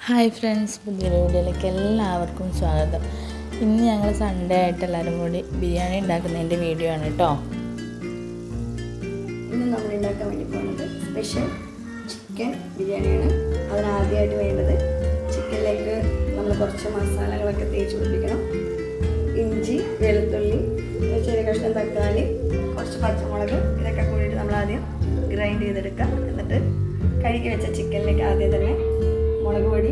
Hi friends, പുതിയൊരു വീഡിയോയിലേക്ക് എല്ലാവർക്കും സ്വാഗതം. ഇന്ന് ഞങ്ങൾ സൺഡേ ആയിട്ട് എല്ലാവരും കൂടി ബിരിയാണി ഉണ്ടാക്കുന്നതിൻ്റെ വീഡിയോ ആണ് കേട്ടോ. ഇന്ന് നമ്മൾ ഉണ്ടാക്കാൻ വേണ്ടി പോകുന്നത് സ്പെഷ്യൽ ചിക്കൻ ബിരിയാണിയാണ്. അതിനാദ്യമായിട്ട് വേണ്ടത് ചിക്കനിലേക്ക് നമ്മൾ കുറച്ച് മസാലകളൊക്കെ തേച്ച് പിടിപ്പിക്കണം. ഇഞ്ചി, വെളുത്തുള്ളി, ചെറിയ കഷ്ണം തക്കാളി, കുറച്ച് പച്ചമുളക്, ഇതൊക്കെ കൂടിയിട്ട് നമ്മൾ ആദ്യം ഗ്രൈൻഡ് ചെയ്തെടുക്കാം. എന്നിട്ട് കഴുകി വെച്ച ചിക്കനിലേക്ക് ആദ്യം തന്നെ മുളക് പൊടി,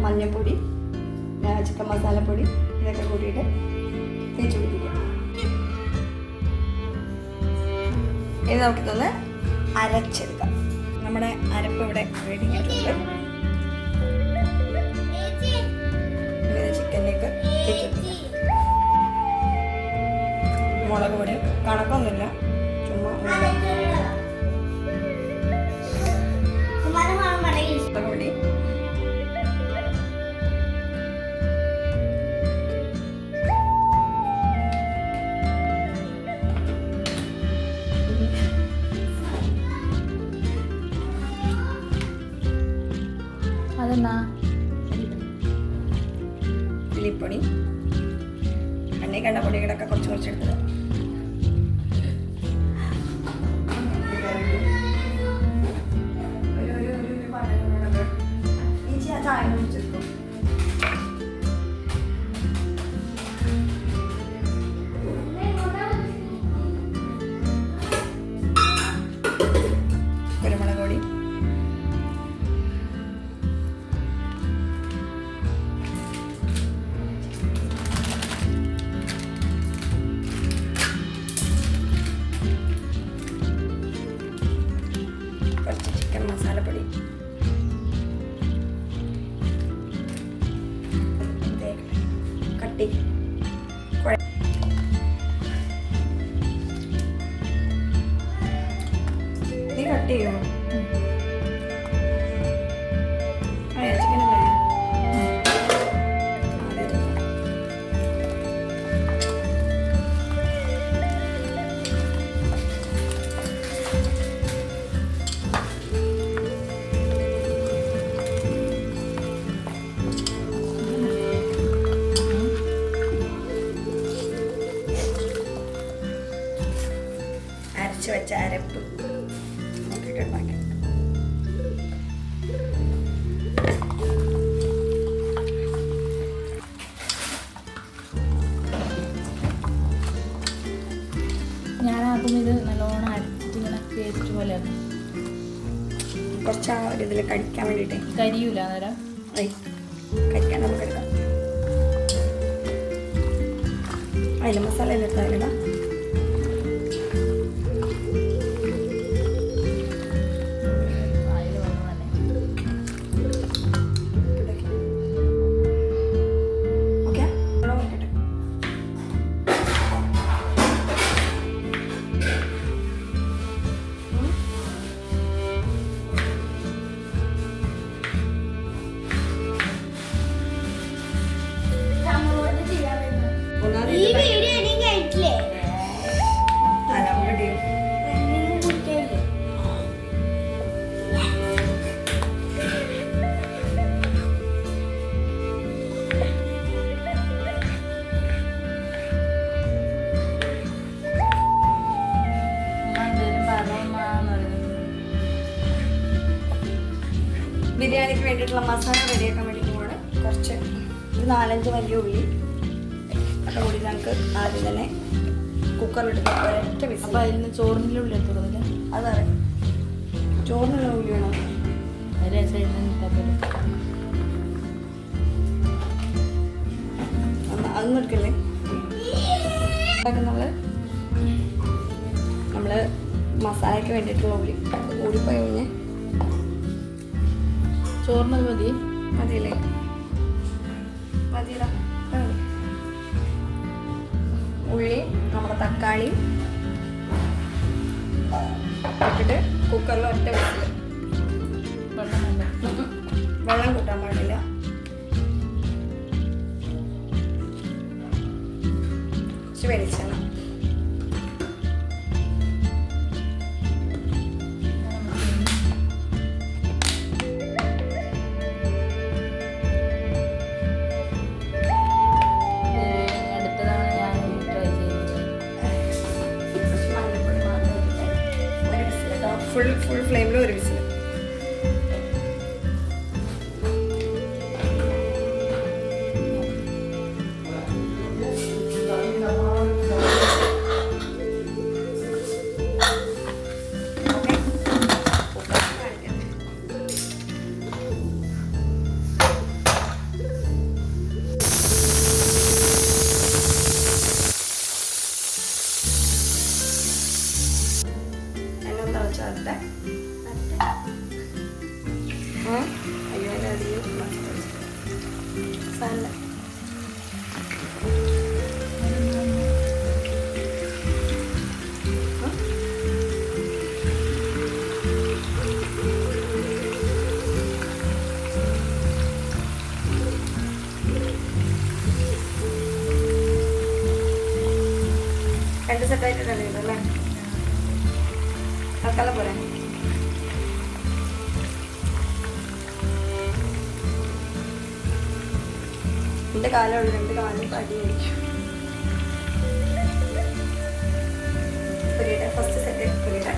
മഞ്ഞൾപ്പൊടി, ചിക്കൻ മസാലപ്പൊടി ഇതൊക്കെ കൂട്ടിയിട്ട് തേച്ച് പിടിപ്പിക്കാം. ഇനി നമുക്കിതൊന്ന് അരച്ചെടുക്കാം. നമ്മുടെ അരപ്പ് ഇവിടെ റെഡി ആയിട്ടുണ്ട്. ചിക്കനിലേക്ക് തേച്ച് പിടിപ്പിക്കാം. മുളക് പൊടി കണക്കൊന്നുമില്ല, ചുമ്മാ മുളക് പൊടി, അതെന്നാ ഉള്ളിപ്പൊടി, എണ്ണയിൽ കണ്ട പൊടികളൊക്കെ കുറച്ച് കുറച്ചെടുത്തത്. കുരുമുളക് പൊടി, കുറച്ച് ചിക്കൻ മസാലപ്പൊടി, കട്ടി നീ കട്ട് ചെയ്യോ? അരച്ച് വെച്ച അരപ്പ് നോക്കിയിട്ടുണ്ടാക്കി. ഞാനാദ്യം ഇത് നല്ലോണം അരച്ചിട്ട് ഇങ്ങനെ പേസ്റ്റ് പോലെ കുറച്ച് ആ ഒരു ഇതിൽ കഴിക്കാൻ വേണ്ടിയിട്ട് കരിയൂല അന്നേരം. കഴിക്കാൻ നമുക്ക് എടുക്കാം. അതിൽ മസാല എല്ലാം എടുത്താലിടാം. ബിരിയാണിക്ക് വേണ്ടിയിട്ടുള്ള മസാല റെഡിയാക്കാൻ വേണ്ടിയിട്ട് പോവാണ്. കുറച്ച് ഒരു 4-5 വലിയ ഉള്ളി ഒക്കെ കൂടി നമുക്ക് ആദ്യം തന്നെ കുക്കറിലിട്ട് ഒരൊറ്റ വിസിൽ. അപ്പോൾ അതിൽ നിന്ന് ചോറിൻ്റെ ഉള്ളി എടുത്തോളുന്നില്ല? അതറിയാം, ചോറിനുള്ള ഉള്ളി വേണം. അതിലെ സൈഡിൽ നിന്ന് അതൊന്നും എടുക്കല്ലേ. നമ്മൾ മസാലയ്ക്ക് വേണ്ടിയിട്ടുള്ള ഉള്ളി കൂടിപ്പോയി കഴിഞ്ഞ് ചോറിനത് മതി. മതിയല്ലേ? മതിയല്ല. ഉള്ളി, നമ്മുടെ തക്കാളി ഇട്ടിട്ട് കുക്കറിൽ ഒറ്റ വിസിൽ. വെള്ളം കൂട്ടാൻ പാടില്ല. വെളിച്ചെണ്ണ, മസാല രണ്ട് സെറ്റായിട്ടല്ലേ ഇതല്ലേ ആൾക്കാരെ പോരെ എൻ്റെ കാലമുള്ള രണ്ട് കാലം അടിയായിരിക്കും പുരിയുടെ ഫസ്റ്റ് സെറ്റ് പുരിയുടെ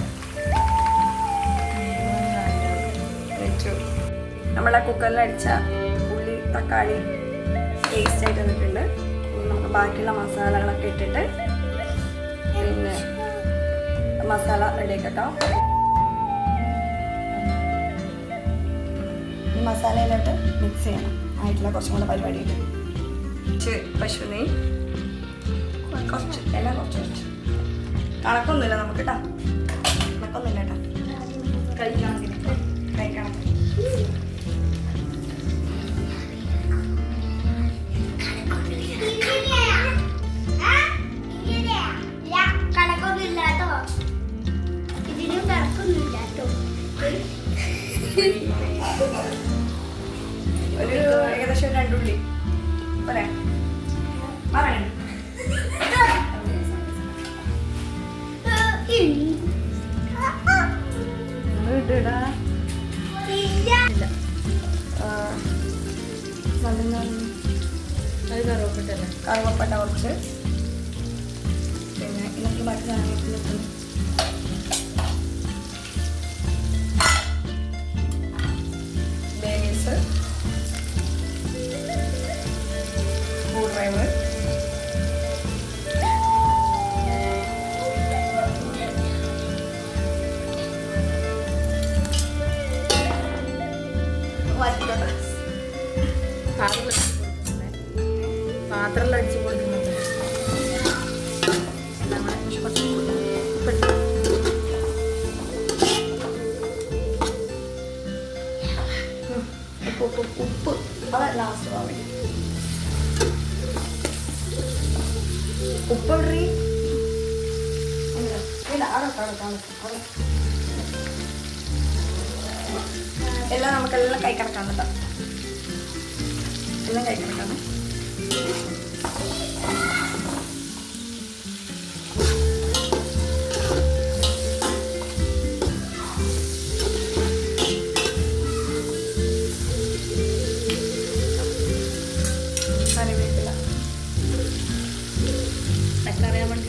വെച്ചു നമ്മളെ കുക്കറിൽ അടിച്ച ഉള്ളി തക്കാളി ടേസ്റ്റ് ആയിട്ട് വന്നിട്ടുണ്ട് നമുക്ക് ബാക്കിയുള്ള മസാലകളൊക്കെ ഇട്ടിട്ട് പിന്നെ മസാല റെഡിയാക്കട്ടോ ഈ മസാലയിലോട്ട് മിക്സ് ചെയ്യണം ആയിട്ടുള്ള കുറച്ചും കൂടെ പരിപാടിയുണ്ട് പശു നെയ്യ് കുറച്ച് എല്ലാം കുറച്ച് കണക്കൊന്നുമില്ല നമുക്ക് കേട്ടോ കണക്കൊന്നുമില്ല കേട്ടോ കഴിക്കണം ഒരു ഏകദേശം 2 ഉള്ളി പോലെ കറുവപ്പട്ട കുറച്ച് പിന്നെ ഇന്നത്തെ ബാക്കി സാധനങ്ങൾ ബേനീസ് ഡ്രൈവർ പാത്രം അടിച്ചു കൊടുക്കുന്നുണ്ട് ഉപ്പ് അത് ലാസ്റ്റ് ആവി ഉപ്പ് ഇടറി എല്ലാം നമുക്കെല്ലാം കൈ കണക്കാണ് കേട്ടോ എല്ലാം കൈ കണക്കാണ് കറിവേപ്പില അറിയാൻ വേണ്ടി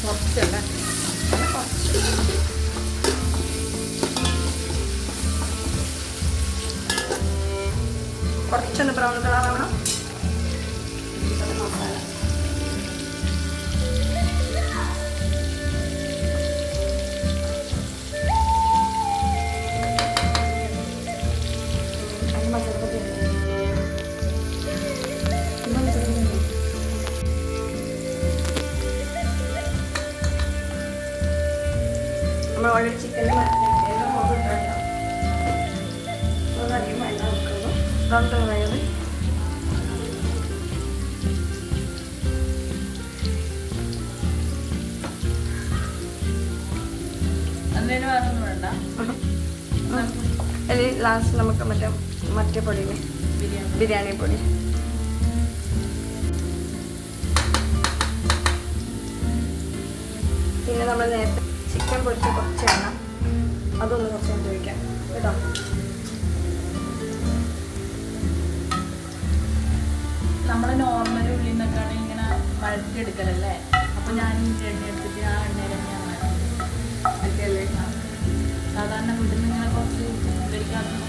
കുറച്ചല്ല കുറച്ചൊന്ന് ബ്രൗൺ കളർ ആവണം മസാല നമ്മൾ ഓൾറെഡി ചിക്കനിൽ എല്ലാം മുകളിട്ടുണ്ടോ അധികം വേണ്ട നോക്കുമ്പോൾ ബ്രൗൺ കളർ ആയത് അന്നേരം വേറൊന്നും വേണ്ട അല്ലെങ്കിൽ ലാസ്റ്റ് നമുക്ക് മറ്റേ പൊടിയില്ലേ ബിരിയാണി പൊടി പിന്നെ നമ്മൾ നേരത്തെ ചിക്കൻ പൊരിച്ച് കുറച്ച് എണ്ണ അതൊന്ന് കുറച്ച് ഉപയോഗിക്കാം കേട്ടോ നമ്മൾ നോർമൽ ഉള്ളിൽ നിന്നൊക്കെയാണ് ഇങ്ങനെ വഴറ്റിയെടുക്കലല്ലേ അപ്പോൾ ഞാൻ ഈ എണ്ണ എടുത്തിട്ട് ആ എണ്ണയിൽ ഞാൻ വഴറ്റിയല്ലേ സാധാരണ വീട്ടിൽ നിന്ന് ഇങ്ങനെ കുറച്ച് ഉപയോഗിക്കാറുണ്ട്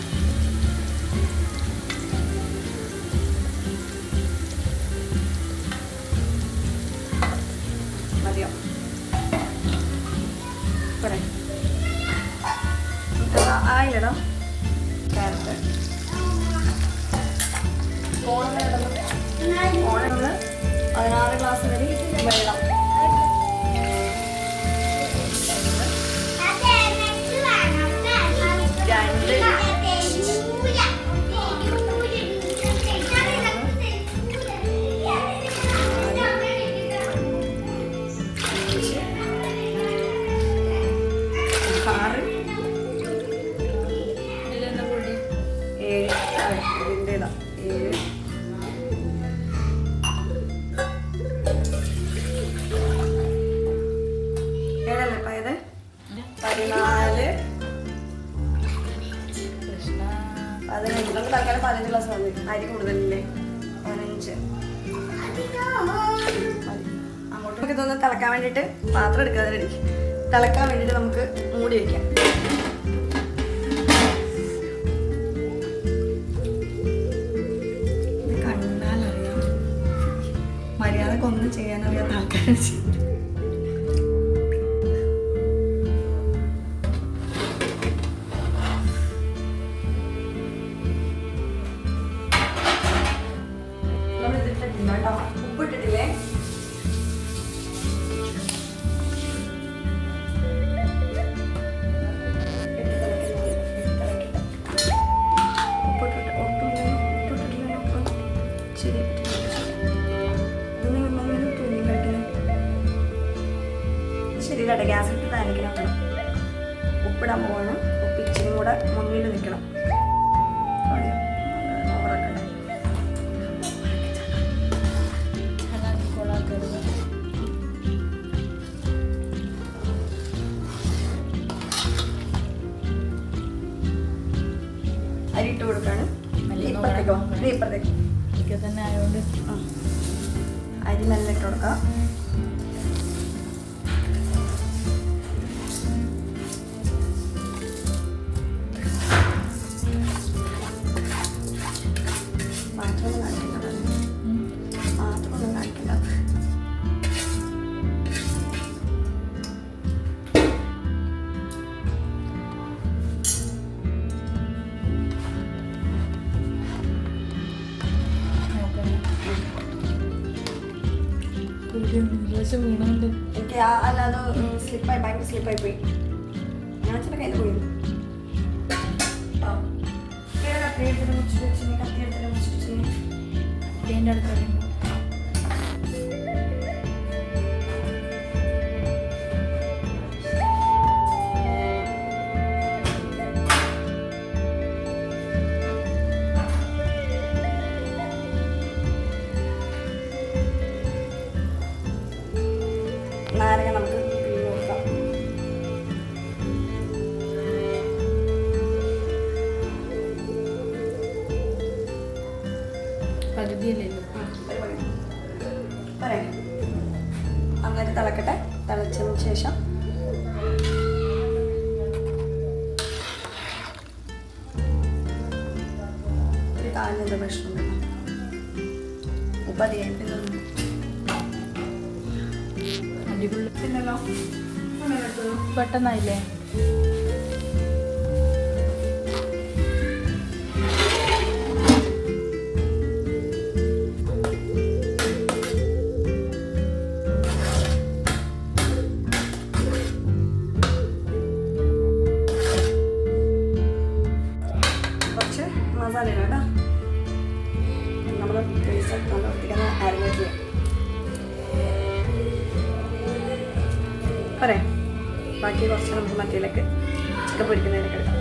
മതിയോ പറയാം ആയില്ലടോ ക്യാരറ്റ് ഓണങ്ങൾ 16 ഗ്ലാസ് വരെ വെള്ളം എഴുതാം. 7 ഏഴല്ലേ പയത് 14 കൃഷ്ണ 15. നമുക്ക് തൽക്കാലം 15 ഗ്ലാസ് മതി. അരി കൂടുതലല്ലേ? 15. അങ്ങോട്ടൊക്കെ ഇതൊന്ന് തിളക്കാൻ വേണ്ടിയിട്ട് പാത്രം എടുക്കാതെ റെഡി. തിളക്കാൻ വേണ്ടിയിട്ട് നമുക്ക് മൂടി വയ്ക്കാം. ഇത് കണ്ടാലറിയാം മര്യാദക്കൊന്നും ചെയ്യാനറിയാത്ത ആൾക്കാരെ നമ്മളിതിട്ടിട്ടില്ല കേട്ടോ. ഉപ്പിട്ടിട്ടില്ലേ? ശരിയല്ല, ഗ്യാസ് ഇട്ട് താനിക്കണം. ഉപ്പിടാൻ പോകണം. ഉപ്പ് ഇച്ചിരി കൂടെ മുന്നിൽ നിൽക്കണം. അരി ഇട്ട് കൊടുക്കാണ്. ഇപ്പുറത്തേക്കോ? ഇപ്പുറത്തേക്കോ ഒക്കെ തന്നെ ആയതുകൊണ്ട് അരി നല്ല ഇട്ട് കൊടുക്കാം. മാത്രമൊന്നും കാണിക്കണ്ട. വീണുണ്ട്. എനിക്ക് അല്ലാതെ സ്ലിപ്പായി, ഭയങ്കര സ്ലിപ്പായി പോയി. ഞാൻ ചില കയ്യിൽ പോയി. കത്തിയെടുത്തിട്ട് മുറിച്ച് വെച്ച് തേൻ്റെ അടുത്ത് നാരങ്ങ നമുക്ക് പിഴിഞ്ഞ് കൊടുക്കാം. പകുതിയല്ലല്ലോ. പറയാം. അങ്ങനെ തിളക്കട്ടെ. തിളച്ചതിന് ശേഷം ഒരു കാഞ്ഞത് പ്രശ്നമുണ്ടല്ലോ. ഉപ്പ് അധികമായിട്ടില്ലോ. അടിപൊളി. പിന്നല്ലോ പെട്ടെന്നായില്ലേ? കുറച്ച് മസാല ഇടാം കേട്ടോ. നമ്മൾ ടേസ്റ്റ് നല്ല വൃത്തിക്കുന്ന അരങ്ങേറ്റ് ചെയ്യാം. പറയാം. ബാക്കി കുറച്ച് നമുക്ക് മറ്റേലേക്ക് ചിക്കൻ പൊരിക്കുന്നതിലേക്ക് എടുക്കാം.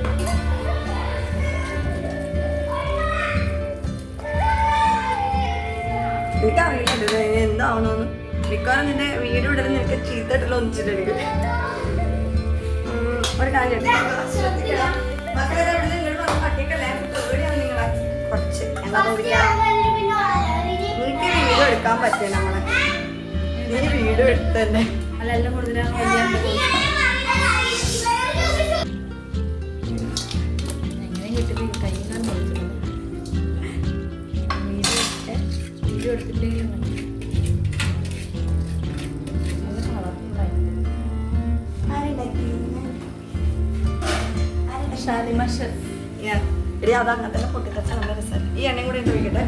എനിക്കറിയില്ല ഇത് എന്താവണമെന്ന്. മിക്കവാറും നിന്റെ വീഡിയോ ഇടൽ നിനക്ക് ചീത്തട്ടില്ല ഒന്നിച്ചിട്ടുണ്ട്. ഒരു കാര്യം കുറച്ച് നിനക്ക് വീഡിയോ എടുക്കാൻ പറ്റില്ല. നമ്മളെ നീ വീഡിയോ എടുത്തന്നെ. അല്ല എല്ലാം കൂടുതലാണ്. എങ്ങനെ കിട്ടും? കയ്യിൽ വീഡിയോ എടുത്തില്ലെങ്കിൽ നല്ല കളർഫുള്ളായി. ഷാലിമ ഷെഫ്. എടി അത് അങ്ങനെ തന്നെ പൊട്ടിത്തച്ച നല്ല രസം. ഈ എണ്ണയും കൂടി ഇട്ട് വയ്ക്കട്ടെ.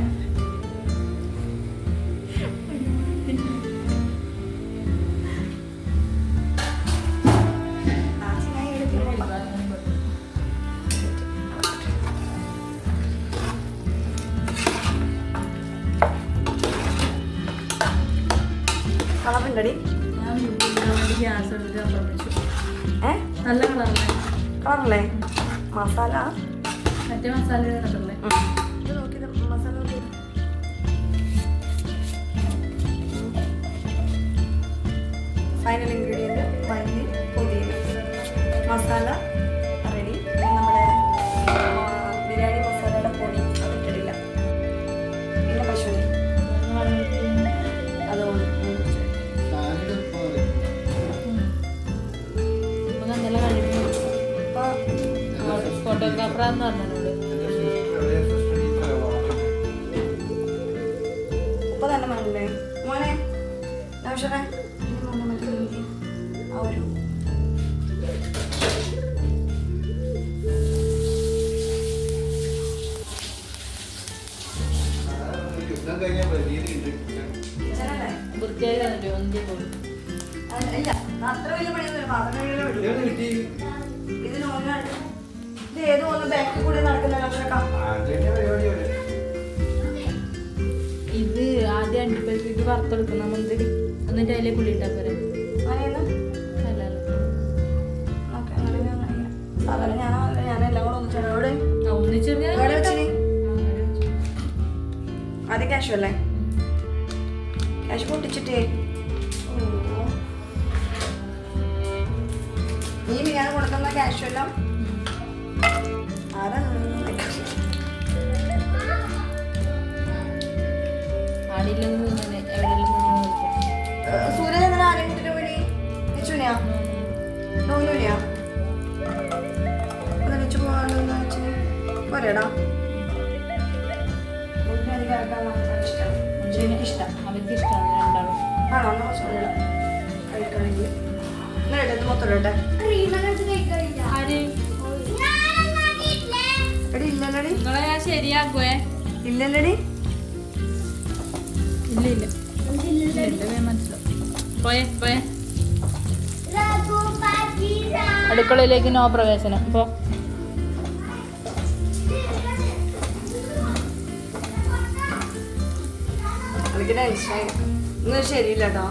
കളറുണ്ടടി. ഞാൻ വേണ്ടി ഗ്യാസ് എടുത്തിട്ട് അപ്പുറം നല്ല കളറല്ലേ? കളറല്ലേ? മസാല മറ്റേ മസാല കണ്ടല്ലേ? നോക്കിയത് മസാല നോക്കി. ഫൈനൽ ഇൻഗ്രീഡിയൻറ്റ് മല്ലി, പുതിന, മസാല റെഡി. നമ്മുടെ ബിരിയാണി മസാലയുടെ പൊടി അതിട്ടിട്ടില്ല. പിന്നെ പശുവിന് അതുകൊണ്ട് ഫോട്ടോഗ്രാഫറാന്ന് പറഞ്ഞോട് ഉപ്പ് തന്നെ വേണ്ടേ മോനെ? നൗഷറേ മോനെ മറ്റേ ആ ഒരു വൃത്തിയായി തന്നിട്ട് ഒന്നിച്ച് പോകും. ഇല്ല അത്ര വലിയ പണിയൊന്നുമില്ല. പാത്രം ഇത് നോക്കാണ്ട് ഇത് ഏതോ ഒന്ന് ബാക്കിൽ കൂടെ നടക്കുന്ന നൗഷക്കാം. ഇത് ആദ്യം അണ്ടിപ്പരിപ്പിട്ട് വറുത്തെടുക്കുന്ന മുന്തിരി എന്നിട്ട് അതിലെ പുളി ഇട്ടാ പോരെ. സാധാരണ ഞാനെല്ലാം കൂടെ ഒന്നിച്ചോടെ ഒന്നിച്ചെറിയാ ആദ്യം ക്യാഷ് അല്ലേ? ക്യാഷ് പൊട്ടിച്ചിട്ടേ നീ ബിരിയാണി കൊടുക്കുന്ന ക്യാഷ് എല്ലാം ആരാ? സൂര്യ എന്നാൽ ആരെയും കൂട്ടിട്ട് പോയി വെച്ചുനെയാ നോന്നുനെയാ അത് വെച്ച് പോകാണ്ടെന്ന് വെച്ച് പോരേടാ. എനിക്കിഷ്ടം അവർക്ക് ഇഷ്ടമാണ് രണ്ടാളും. ആണോ? എന്നാ കുറച്ച് കഴിക്കണമെങ്കിൽ എന്നിട്ട് ഇത് മൊത്തം ഇടട്ടെ. ആര് എടി ഇല്ലല്ലടി നിങ്ങളെ ഞാൻ ശരിയാക്കുവേ. ഇല്ലല്ലടി ഇല്ല ഇല്ല ഇല്ല മനസ്സിലാവും. പോയേ പോയേ അടുക്കളയിലേക്ക് നോ പ്രവേശനം. ഇപ്പോ എനിക്ക് ടെൻഷനായി. ഇന്ന് ശരിയില്ല കേട്ടോ.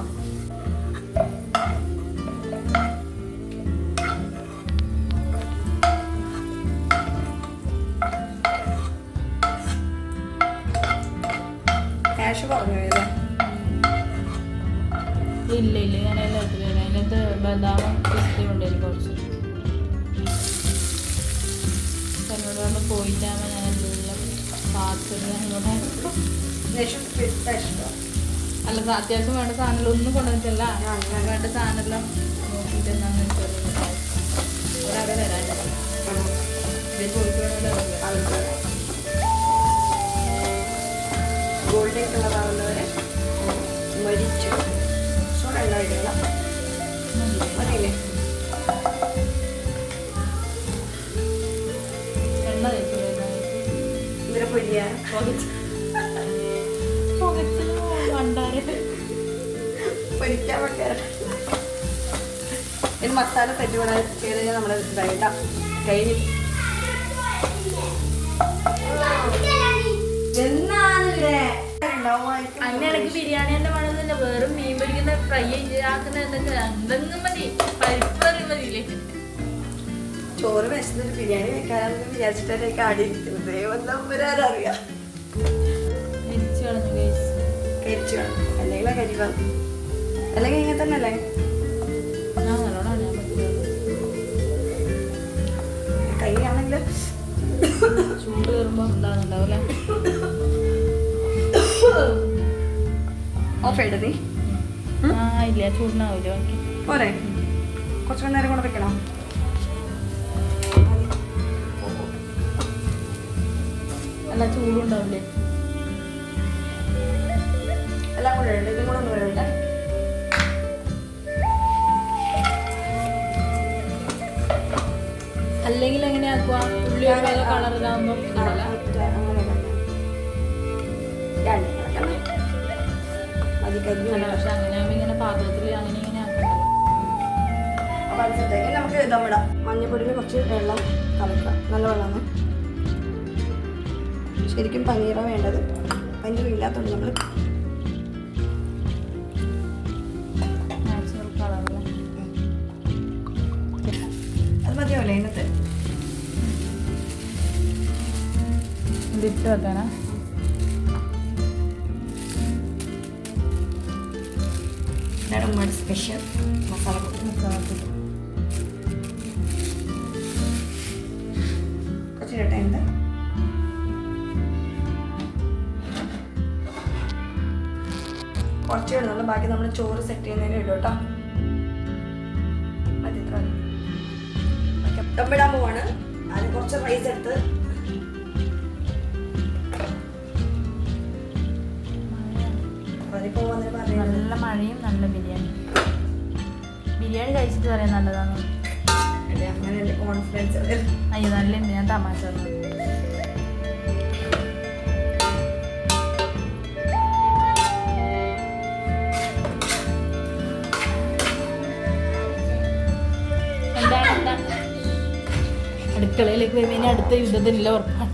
ക്യാഷ് പറഞ്ഞു പോയല്ലേ? ഇല്ല ഇല്ല ഞാൻ എല്ലാം എടുത്തു തരാം. അതിനകത്ത് ബദാമും പിസ്തയും ഉണ്ടായിരുന്നു കുറച്ച്. എന്നോട് കൊണ്ട് പോയിട്ടാകുമ്പോൾ ഞാൻ എല്ലാം പാത്രം അല്ല അത്യാവശ്യം വേണ്ട സാധനങ്ങൾ ഒന്നും കൊണ്ടുവന്നിട്ടല്ല. വേണ്ട സാധനമെല്ലാം നോക്കിയിട്ട് എന്താണെന്ന് വെച്ചാൽ ഒരാളെ വരാൻ ഗോൾഡൻ കളറാവുന്നവരെ മരിച്ചു ഉണ്ടായിട്ടില്ല മതിയില്ലേ? എണ്ണ തേച്ചു ഇതിനെ പൊരിയാ പൊരിക്കാൻ വെക്കാൻ ഇത് മസാല സെറ്റ് കൂടെ ചെയ്ത് കഴിഞ്ഞാൽ നമ്മൾ ഇതായിട്ടാ കഴിഞ്ഞു. അതിനിടയ്ക്ക് ബിരിയാണി തന്നെ വേണമെന്നില്ല. വേറും മീൻ പൊരിക്കുന്ന ഫ്രൈ ആക്കുന്ന എന്തെങ്കിലും മതി. പരിപ്പ് കറി മതിയില്ലേ? ചോറ് വിശന്നിട്ട് ബിരിയാണി വെക്കാനെന്ന് വിചാരിച്ചിട്ടൊക്കെ ആടിയിരിക്കുന്നത്. ദൈവം നമ്പരാറിയാം. കരിച്ചു കളഞ്ഞു കരിച്ചു വേണം അല്ലെങ്കിൽ കരി വേണം അല്ലെങ്കിൽ ഇങ്ങനെ തന്നെ അല്ലേ? ഞാൻ നല്ലോണം ഞാൻ പറ്റുന്നത് കൈയാണെങ്കിൽ ചൂട് കയറുമ്പോൾ ഉണ്ടാകുന്നുണ്ടാവൂലേ? ഓഫ് ചെയ്ത് നീ ഇല്ല ചൂടിനാവില്ല. ഓക്കെ പോരെ? കുറച്ചുകൂടെ നേരം കൂടെ വെക്കണോ? അല്ല ചൂടുണ്ടാവില്ലേ? എല്ലാം കൂടെ ഉണ്ട്. ഇതും കൂടെ ഒന്ന് വേണ്ട. അല്ലെങ്കിൽ എങ്ങനെയാക്കുക? ഉള്ളി ഓരോ കളറിലാകുമ്പോൾ പക്ഷെ അങ്ങനെയാകുമ്പോൾ ഇങ്ങനെ പാത്രത്തിൽ അങ്ങനെ ഇങ്ങനെ ആക്കണ്ടല്ലോ. അപ്പം അനുസരിച്ചേക്ക് നമുക്ക് ഇതമിടാം. മഞ്ഞപ്പൊടിയിൽ കുറച്ച് വെള്ളം കലക്കാം. നല്ല വെള്ളമാണ്. ശരിക്കും പനീറ വേണ്ടത്. പനീർ ഇല്ലാത്തതുകൊണ്ട് നമ്മൾ നാച്ചുറൽ കളറിൽ അത് മതിയാവില്ലേ? ഇന്നത്തെ ഇതിട്ട് വെക്കാനാ ഇതാണ് ഉമ്മയുടെ സ്പെഷ്യൽ മസാലപ്പൊടി. കുറച്ച് ഇരട്ടയുണ്ട്. കുറച്ച് ഇടുന്നുള്ളൂ, ബാക്കി നമ്മൾ ചോറ് സെറ്റ് ചെയ്യുന്നതിന് ഇടും കേട്ടോ. മതി ഇത്ര മതി. ദമ്മിടാൻ പോവാണ്. അതിന് കുറച്ച് റൈസ് എടുത്ത് അതിപ്പോൾ വന്നിട്ട് പറയുന്നത് നല്ല മഴയും നല്ല ബിരിയാണി. ബിരിയാണി കഴിച്ചിട്ട് പറയാൻ നല്ലതാണ്. അങ്ങനെയല്ലേ കോൺഫിഡൻസ്. അയ്യോ നല്ലുണ്ട്, ഞാൻ തമാശ പറഞ്ഞു. അടുക്കളയിലേക്ക് വരുമ്പോൾ ഇനി അടുത്ത യുദ്ധത്തിനില്ല ഉറപ്പാണ്.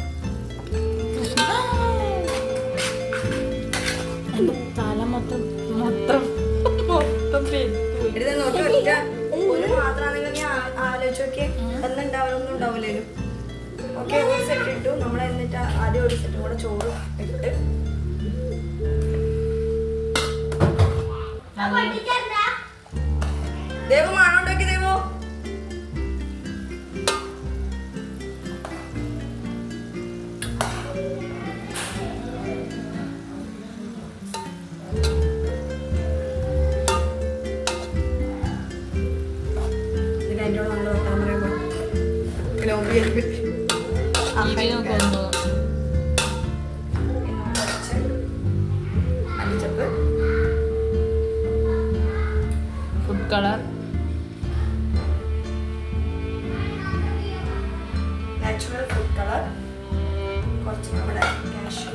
എൻ്റെ തല മൊത്തം മൊത്തം മൊത്തം ഒരു മാത്രമാണെങ്കിൽ നീ ആലോചിച്ച് നോക്കിയേ എന്നുണ്ടാവലൊന്നും ഉണ്ടാവില്ലല്ലോ. ഓക്കെ, ഒരു സെറ്റ് ഇട്ടു നമ്മൾ. എന്നിട്ട് ആദ്യം ഒരു സെറ്റും കൂടെ ചോറ് ഇട്ട് ദേവു മാണോണ്ടാക്കി. Devu food colour, natural food colour, കുറച്ച് നമ്മുടെ കാഷ്യൂ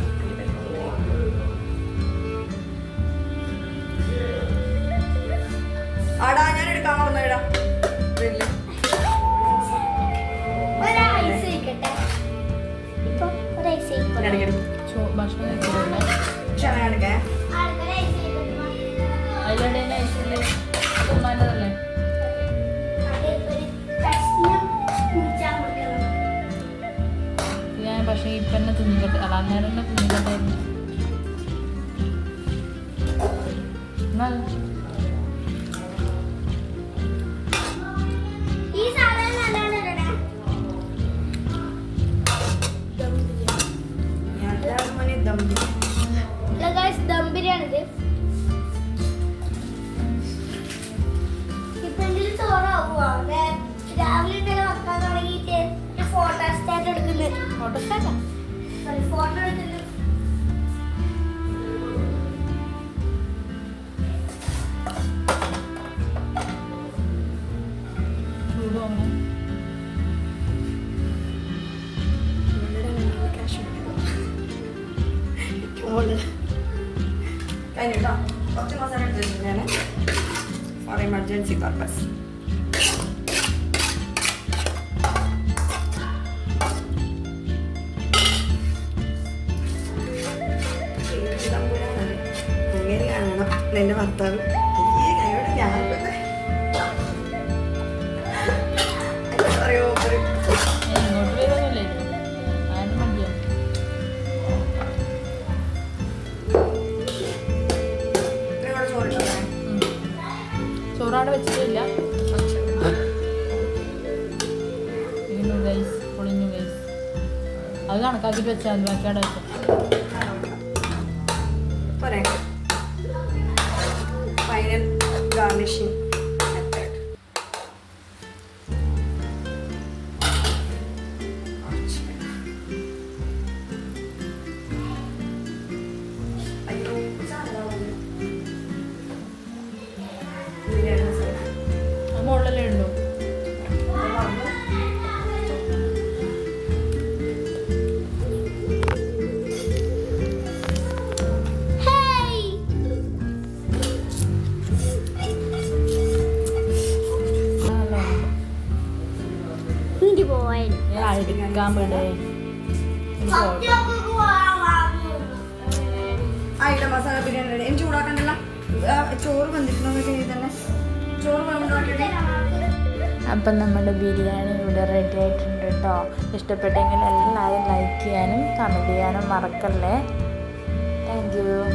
ആടാ. ഞാൻ എടുക്കാൻ പോകുന്നേടാ. ഭക്ഷണം കഴിക്കുന്നുണ്ട്. ക്ഷമയെടുക്കേ. അതിലൂടെ ഐസില്ലേ ഉമ്മാൻ്റെതല്ലേ? ഞാൻ പക്ഷേ ഇപ്പം തന്നെ തിന്നിക്കട്ടെ. അല്ല അന്നേരം തന്നെ തിന്നിക്കട്ടായിരുന്നു. എന്നാൽ ദം ബിരിയാണി ഇപ്പൊ എന്തെങ്കിലും ചോറാവുക രാവിലെ വെക്കാൻ തുടങ്ങിയിട്ട് ഫോട്ടോ സ്റ്റാറ്റ് എടുക്കുന്നത്. ഫോട്ടോ സ്റ്റാറ്റാ? ഫോട്ടോ എടുക്കുന്നത്. ചൂടുവാങ്ങ കഴിഞ്ഞിട്ടോ. കുറച്ച് മസാല എടുത്ത് വെച്ചിട്ട് ഞാൻ ഫോർ എമർജൻസി പർപ്പസ്. അങ്ങനെ കാണണം എൻ്റെ ഭർത്താവ്. കൈയോടെ ഞാൻ പറയോ പറയും. ഇങ്ങോട്ട് വരുമൊന്നുമില്ലേ? ആരും മതിയോ? ചോറാടെ വെച്ചിട്ടില്ല. ഇന്നു ഗൈസ് പൊളിഞ്ഞു ഗൈസ്. അത് കണക്കാക്കിയിട്ട് വെച്ചാൽ മതി. ബാക്കി അവിടെ വെച്ചാൽ ഫൈനൽ ഗാർണിഷിംഗ് മെത്തേഡ്. അത് മുകളിലല്ലേ ഉള്ളൂ. എടുക്കാൻ വേണ്ടേ ആയിട്ട മസാല ബിരിയാണി റെഡി. എനിക്ക് ചൂടാക്കണ്ടല്ല. ചോറ് വന്നിട്ടുണ്ടോന്നൊക്കെ ചെയ്ത് തന്നെ ചോറ് വേണ്ടിട്ട്. അപ്പം നമ്മുടെ ബിരിയാണി ഇവിടെ റെഡി ആയിട്ടുണ്ട് കേട്ടോ. ഇഷ്ടപ്പെട്ടെങ്കിൽ എല്ലാവരും ലൈക്ക് ചെയ്യാനും ചെയ്യാനും കമൻറ്റ് ചെയ്യാനും മറക്കല്ലേ. Thank you.